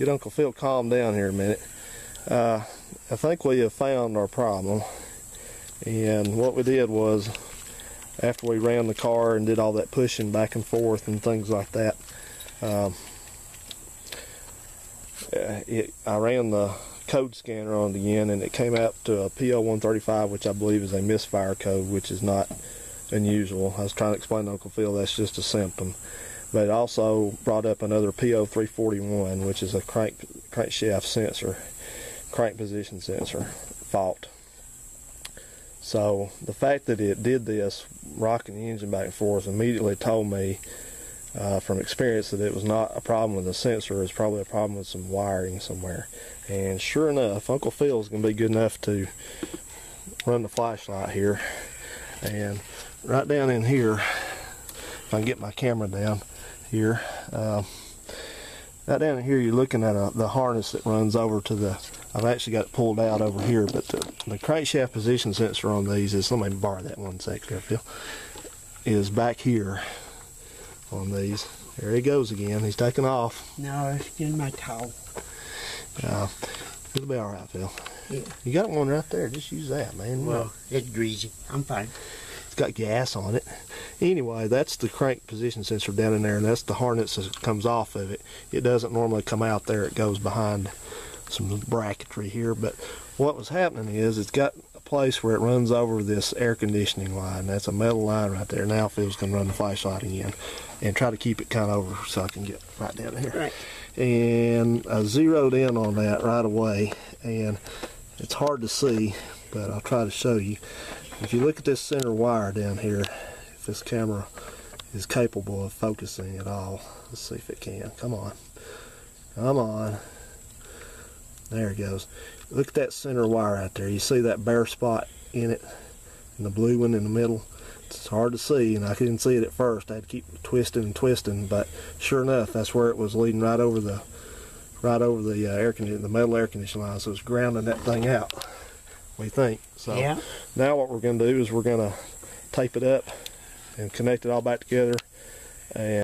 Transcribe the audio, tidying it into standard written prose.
get Uncle Phil calmed down here a minute. I think we have found our problem, and what we did was, after we ran the car and did all that pushing back and forth and things like that, I ran the code scanner on it again, and it came out to a PO135, which I believe is a misfire code, which is not unusual. I was trying to explain to Uncle Phil that's just a symptom. But it also brought up another PO341, which is a crankshaft sensor, crank position sensor fault. So the fact that it did this, rocking the engine back and forth, immediately told me from experience that it was not a problem with the sensor. It was probably a problem with some wiring somewhere. And sure enough, Uncle Phil's going to be good enough to run the flashlight here. And right down in here, if I can get my camera down here, right down in here you're looking at the harness that runs over to the, I've actually got it pulled out over here, but the crankshaft position sensor on these is, let me borrow that one sec there, Phil, is back here on these. There he goes again. He's taking off. No, it's in my towel. It'll be all right, Phil. Yeah. You got one right there. Just use that, man. Well, it's greasy. I'm fine. It's got gas on it. Anyway, that's the crank position sensor down in there, and that's the harness that comes off of it. It doesn't normally come out there. It goes behind some bracketry here. But what was happening is it's got a place where it runs over this air conditioning line. That's a metal line right there. Now Phil's going to run the flashlight again and try to keep it kind of over so I can get right down here. Right. And I zeroed in on that right away, and it's hard to see, but I'll try to show you. If you look at this center wire down here, if this camera is capable of focusing at all, let's see if it can. Come on. Come on. There it goes. Look at that center wire out there. You see that bare spot in it, and the blue one in the middle? It's hard to see, and I couldn't see it at first. I had to keep twisting and twisting, but sure enough, that's where it was leading right over the air conditioning, the metal air conditioning line. So it's grounding that thing out, we think. So yeah. Now what we're going to do is we're going to tape it up and connect it all back together, and